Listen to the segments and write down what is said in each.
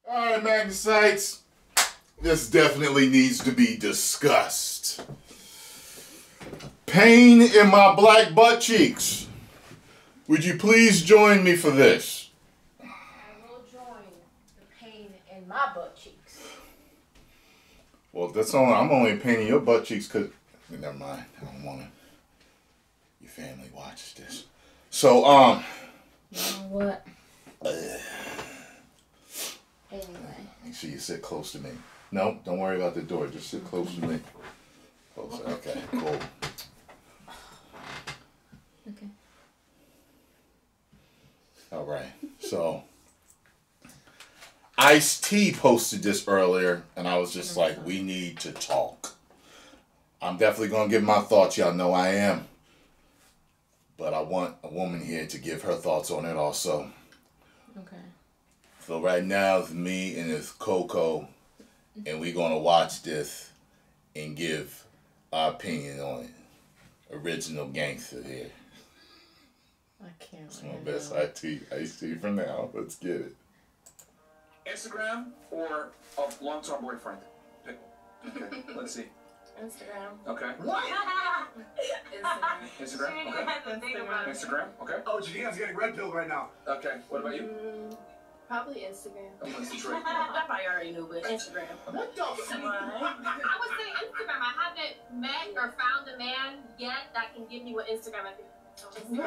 Alright, Magnusites. This definitely needs to be discussed. Pain in my black butt cheeks. Would you please join me for this? I will join the pain in my butt cheeks. Well, that's all. I'm only pain in your butt cheeks because... Never mind. I don't want to... Your family watches this. So, You know what? Anyway. Make sure you sit close to me. No, don't worry about the door. Just sit close to me. Close. Okay, cool. Okay. All right. So, Ice-T posted this earlier, and I was just like, we need to talk. I'm definitely going to give my thoughts. Y'all know I am. But I want a woman here to give her thoughts on it also. Okay. So right now, it's me and it's Coco, and we're going to watch this and give our opinion on it. Original gangster here. I can't. It's my best Ice-T for now. Let's get it. Instagram or a long-term boyfriend? Pick. Okay, let's see. Instagram. Okay. What? Instagram. Okay. Instagram. Okay. Oh, Jadina's getting red pill right now. Okay. What about you? Probably Instagram. I'm going to Detroit. I probably already knew, but Instagram. What the fuck? I would say Instagram. I haven't met or found a man yet that can give me what Instagram I think. No,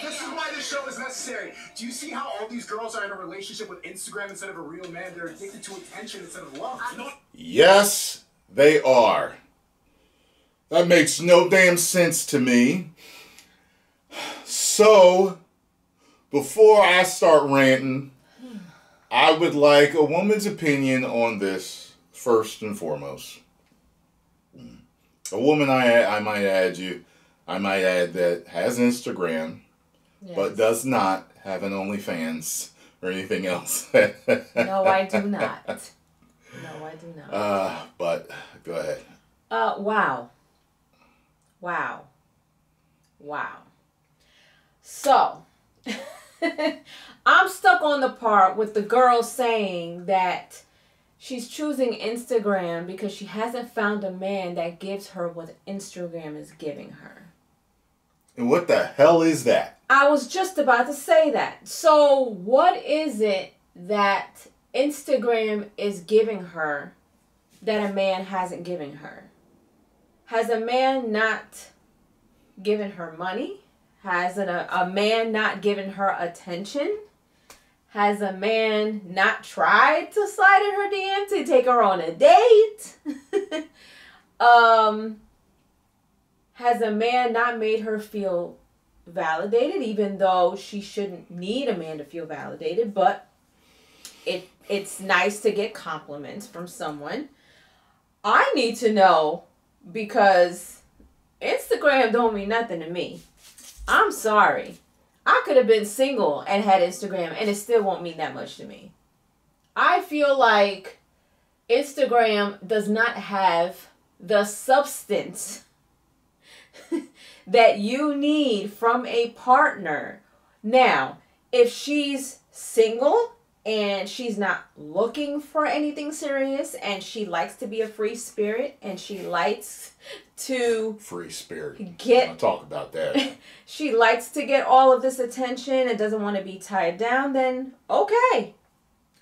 this is why this show is necessary. Do you see how all these girls are in a relationship with Instagram instead of a real man? They're addicted to attention instead of love. Yes, they are. That makes no damn sense to me. So, before I start ranting, I would like a woman's opinion on this first and foremost. A woman I might add that has Instagram, Yes. but does not have an OnlyFans or anything else. No, I do not. No, I do not. But go ahead. Wow. Wow. Wow. So, I'm stuck on the part with the girl saying that she's choosing Instagram because she hasn't found a man that gives her what Instagram is giving her. And what the hell is that? I was just about to say that. So, what is it that Instagram is giving her that a man hasn't given her? Has a man not given her money? Has a man not given her attention? Has a man not tried to slide in her DM to take her on a date? Has a man not made her feel validated, even though she shouldn't need a man to feel validated, but it's nice to get compliments from someone. I need to know, because Instagram don't mean nothing to me. I'm sorry. I could have been single and had Instagram and it still won't mean that much to me. I feel like Instagram does not have the substance that you need from a partner. Now, if she's single and she's not looking for anything serious and she likes to be a free spirit and she likes to Free spirit. get I'll talk about that. she likes to get all of this attention and doesn't want to be tied down, then okay,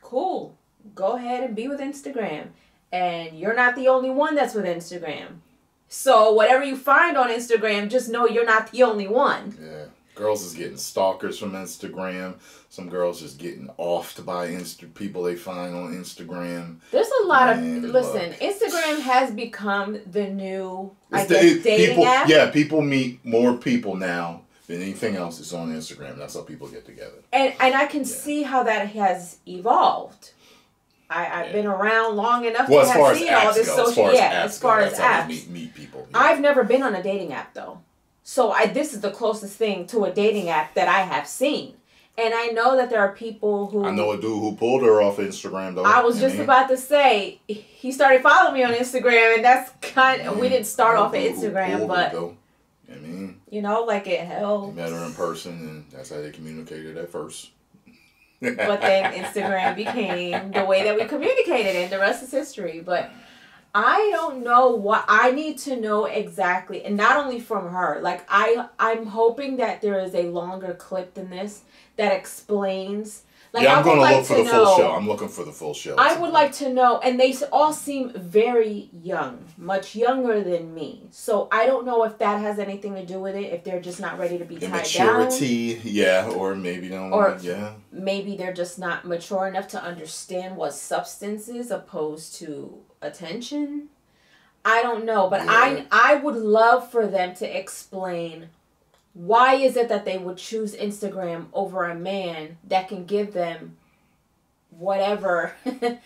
cool. Go ahead and be with Instagram. And you're not the only one that's with Instagram. So whatever you find on Instagram, just know you're not the only one. Yeah. Girls is getting stalkers from Instagram. Some girls just getting offed by people they find on Instagram. There's a lot of... Man, Listen, look. Instagram has become the new, It's dating people, app. Yeah, people meet more people now than anything else that's on Instagram. That's how people get together. And I can see how that has evolved. I've been around long enough to have seen all this social... as far as apps. Meet people. Yeah. I've never been on a dating app, though. So this is the closest thing to a dating app that I have seen. And I know that there are people who... I know a dude who pulled her off Instagram, though. I was just about to say, he started following me on Instagram, and that's kind of... We didn't start off at Instagram, but... I mean... You know, like it helps. They met her in person, and that's how they communicated at first. But then Instagram became the way that we communicated, and the rest is history. But I don't know what I need to know exactly, and not only from her. Like I'm hoping that there is a longer clip than this that explains. Like, yeah, I'm going to like look for the full show. I'm looking for the full show. I would like to know, and they all seem very young, much younger than me. So I don't know if that has anything to do with it. If they're just not ready to be tied Immaturity, down, yeah, or maybe don't. or yeah, maybe they're just not mature enough to understand what substance is opposed to attention. I don't know, but yeah. I would love for them to explain why is it that they would choose Instagram over a man that can give them whatever it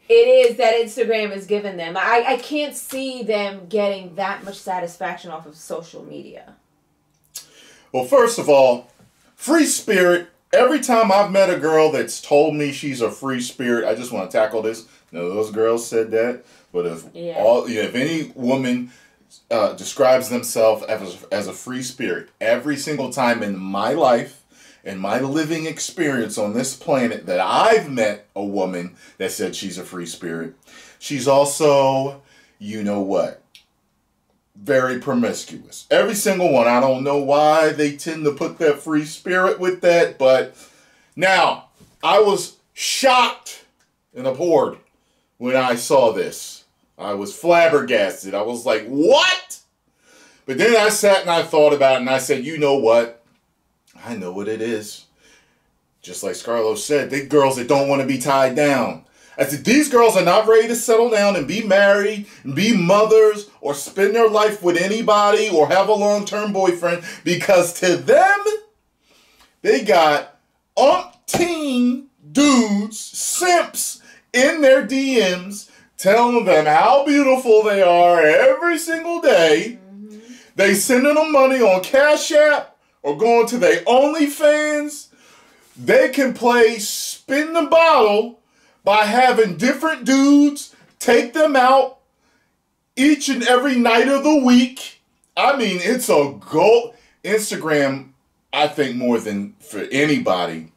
is that Instagram is giving them. I can't see them getting that much satisfaction off of social media. Well, first of all, free spirit. Every time I've met a girl that's told me she's a free spirit, I just want to tackle this. No, those girls said that, but if any woman describes themselves as a free spirit, every single time in my life, in my living experience on this planet, that I've met a woman that said she's a free spirit, she's also, you know what, very promiscuous. Every single one. I don't know why they tend to put that free spirit with that, but now, I was shocked and abhorred when I saw this. I was flabbergasted. I was like, what? But then I sat and I thought about it, and I said, you know what? I know what it is. Just like Scarlo said, they girls that don't want to be tied down. I said, these girls are not ready to settle down and be married, and be mothers, or spend their life with anybody, or have a long-term boyfriend, because to them, they got umpteen dudes, simps, in their DMs, telling them how beautiful they are every single day. Mm-hmm. They sending them money on Cash App or going to their OnlyFans. They can play spin the bottle by having different dudes take them out each and every night of the week. I mean, it's a gold. Instagram, I think more than for anybody,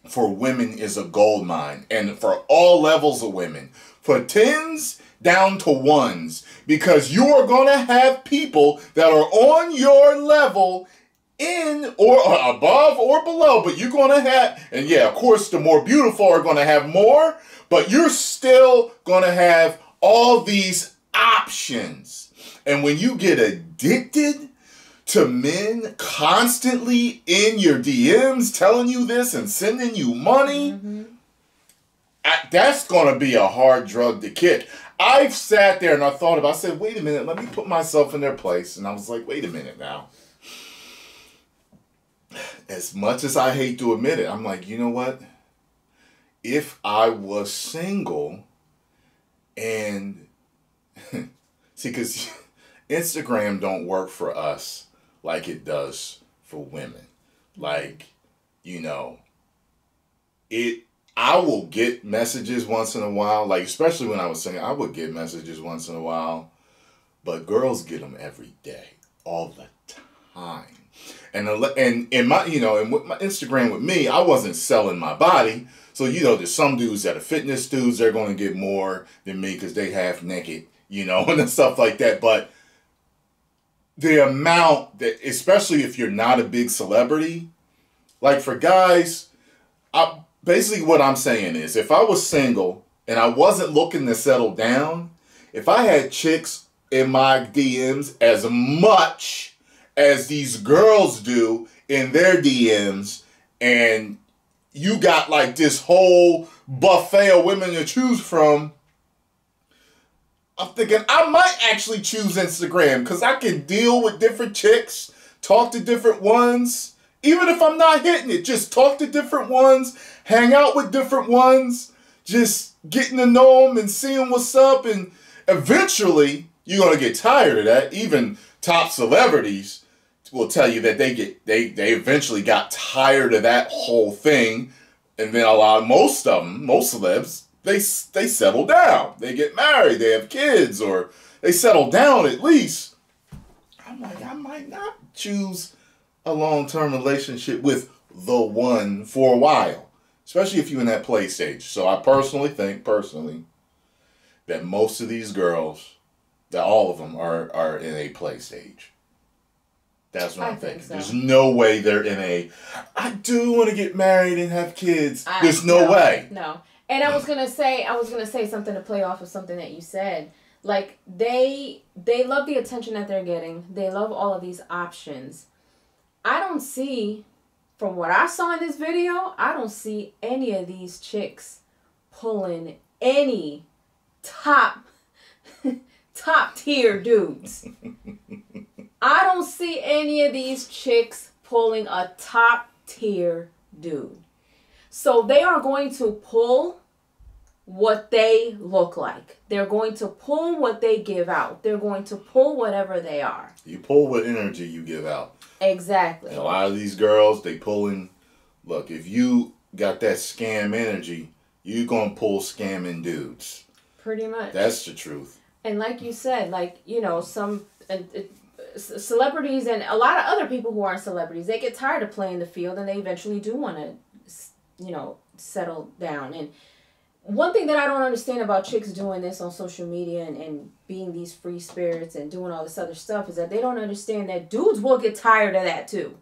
for women is a gold mine. And for all levels of women. For 10s down to 1s. Because you are going to have people that are on your level in or above or below. But you're going to have, and yeah, of course, the more beautiful are going to have more. But you're still going to have all these options. And when you get addicted to men constantly in your DMs telling you this and sending you money, mm-hmm. That's going to be a hard drug to kick. I've sat there and I thought about it. I said, wait a minute, let me put myself in their place. And I was like, wait a minute now. As much as I hate to admit it, I'm like, you know what? If I was single and, see, because Instagram don't work for us like it does for women. Like, you know, I will get messages once in a while, like especially when I was single, I would get messages once in a while, but girls get them every day, all the time. And in my, you know, and with my Instagram with me, I wasn't selling my body. So, you know, there's some dudes that are fitness dudes, they're going to get more than me because they half naked, you know, and stuff like that. But the amount that, especially if you're not a big celebrity, like for guys, basically what I'm saying is if I was single and I wasn't looking to settle down, if I had chicks in my DMs as much as these girls do in their DMs, and you got like this whole buffet of women to choose from, I'm thinking I might actually choose Instagram because I can deal with different chicks, talk to different ones. Even if I'm not hitting it, just talk to different ones, hang out with different ones, just getting to know them and seeing what's up. And eventually, you're going to get tired of that. Even top celebrities will tell you that they eventually got tired of that whole thing. And then most of them, most celebs, they settle down. They get married, they have kids, or they settle down at least. I'm like, I might not choose a long-term relationship with the one for a while. especially if you're in that play stage. So I personally think, that most of these girls, that all of them are in a play stage. That's what I'm thinking. So. There's no way they're in a, I do want to get married and have kids. There's no way. No. And I was gonna say something to play off of something that you said. Like they love the attention that they're getting. They love all of these options. I don't see, from what I saw in this video, I don't see any of these chicks pulling any top tier dudes. I don't see any of these chicks pulling a top tier dude. So they are going to pull what they look like. They're going to pull what they give out. They're going to pull whatever they are. You pull what energy you give out. Exactly. And a lot of these girls, they pulling. Look, if you got that scam energy, you're going to pull scamming dudes. Pretty much. That's the truth. And like you said, like, you know, some celebrities and a lot of other people who aren't celebrities, they get tired of playing the field and they eventually do want to, you know, settle down. And one thing that I don't understand about chicks doing this on social media and being these free spirits and doing all this other stuff is that they don't understand that dudes will get tired of that too.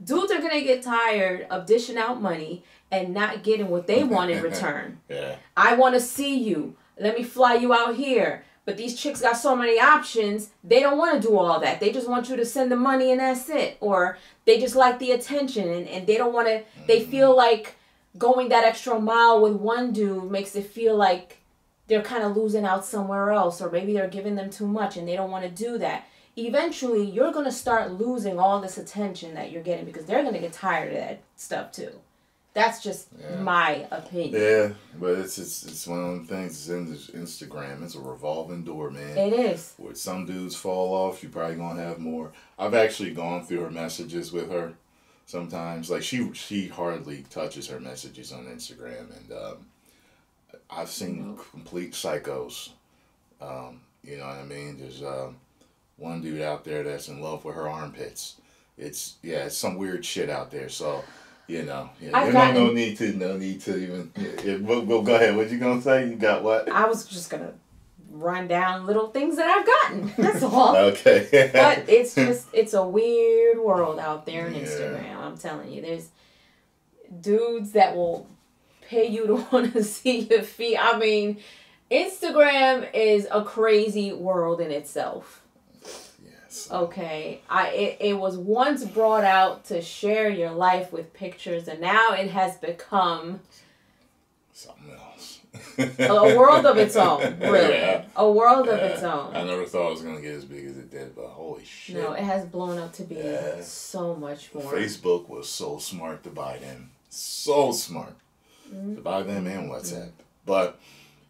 Dudes are going to get tired of dishing out money and not getting what they want in return. Yeah. I want to see you. Let me fly you out here. But these chicks got so many options, they don't want to do all that. They just want you to send the money and that's it. Or they just like the attention and they don't want to, they feel like going that extra mile with one dude makes it feel like they're kind of losing out somewhere else. Or maybe they're giving them too much and they don't want to do that. Eventually, you're going to start losing all this attention that you're getting because they're going to get tired of that stuff too. That's just my opinion. Yeah, but it's one of them things. It's in Instagram. It's a revolving door, man. It is. Where some dudes fall off, you're probably gonna have more. I've actually gone through her messages with her sometimes. Like she hardly touches her messages on Instagram, and I've seen complete psychos. You know what I mean? There's one dude out there that's in love with her armpits. It's some weird shit out there. So. You know, no need to even. Well, go ahead. What you gonna say? You got what? I was just gonna run down little things that I've gotten. That's all. Okay. But it's a weird world out there on Instagram. I'm telling you, there's dudes that will pay you to want to see your feet. I mean, Instagram is a crazy world in itself. Okay, it was once brought out to share your life with pictures, and now it has become something else. A world of its own, really. Yeah. A world of its own. I never thought it was going to get as big as it did, but holy shit. No, it has blown up to be so much more. Facebook was so smart to buy them. So smart to buy them and WhatsApp. But,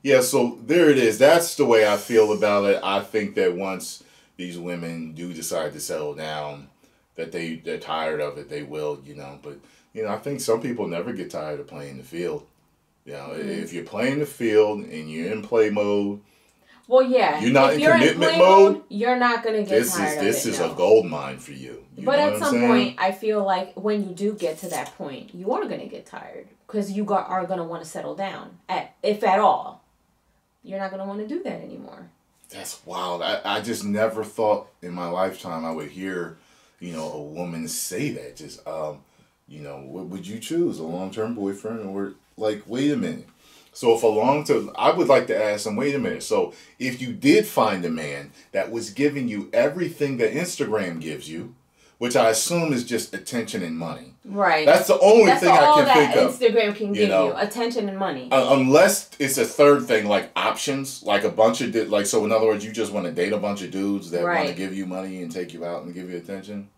yeah, so there it is. That's the way I feel about it. I think that once these women do decide to settle down, that they're tired of it, they will, you know. But, you know, I think some people never get tired of playing the field. You know, if you're playing the field and you're in play mode, well, yeah, you're not in commitment mode, you're not going to get tired of it. This is a gold mine for you. But at some point, I feel like when you do get to that point, you are going to get tired because you are going to want to settle down, if at all. You're not going to want to do that anymore. That's wild. I just never thought in my lifetime I would hear, you know, a woman say that. Just, you know, what would you choose? A long-term boyfriend or, like, wait a minute. So if I would like to ask them, wait a minute. So if you did find a man that was giving you everything that Instagram gives you, which I assume is just attention and money. Right. That's the only thing I can think of. Instagram can give you attention and money. Unless it's a third thing, like options, like a bunch of so in other words, you just want to date a bunch of dudes that want to give you money and take you out and give you attention.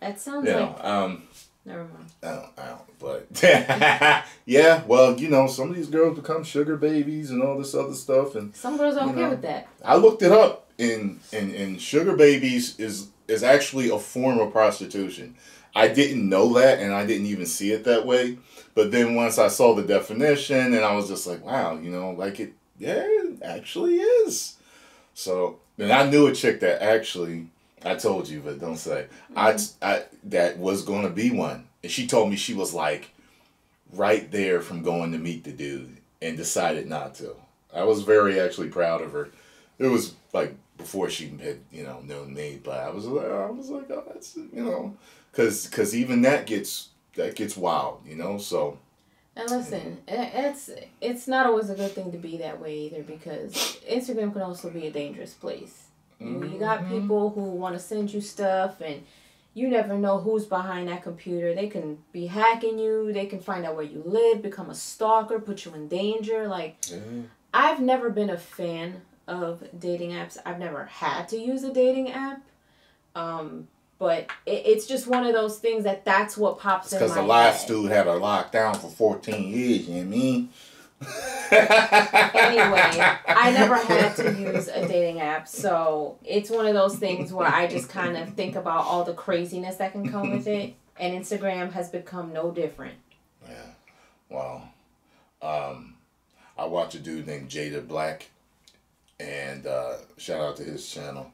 That sounds like. Never mind. I don't. But yeah, well, you know, some of these girls become sugar babies and all this other stuff, and some girls don't care with that. I looked it up, and sugar babies is actually a form of prostitution. I didn't know that, and I didn't even see it that way. But then once I saw the definition, and I was just like, wow, you know, like it actually is. So, and I knew a chick that actually, I told you, but don't say, I that was going to be one. And she told me she was like right there from going to meet the dude and decided not to. I was very actually proud of her. It was like before she had, you know, known me, but I was like, oh, that's, you know, because even that gets wild, you know. So. And listen, it's not always a good thing to be that way either, because Instagram can also be a dangerous place. You got people who want to send you stuff, and you never know who's behind that computer. They can be hacking you. They can find out where you live, become a stalker, put you in danger. Like, I've never been a fan of dating apps. I've never had to use a dating app. But it's just one of those things that's what pops in my head. Because the last dude had her locked down for 14 years, you know what I mean? Anyway, I never had to use a dating app, so it's one of those things where I just kind of think about all the craziness that can come with it, and Instagram has become no different. Yeah. Well, I watch a dude named Jada Black, and shout out to his channel.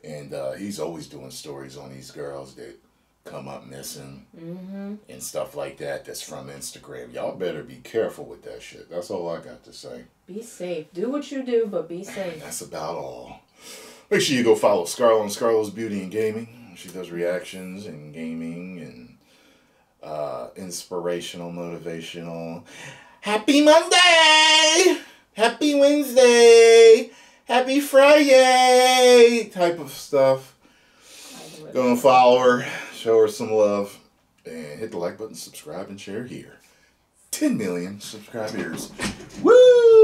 And he's always doing stories on these girls that come up missing and stuff like that that's from Instagram. Y'all better be careful with that shit. That's all I got to say. Be safe. Do what you do, but be safe. That's about all. Make sure you go follow Scarlett on Scarlett's Beauty and Gaming. She does reactions and gaming and inspirational, motivational. Happy Monday! Happy Wednesday! Happy Friday! Type of stuff. Go and follow her. Show her some love. And hit the like button, subscribe, and share here. 10 million subscribers. Woo!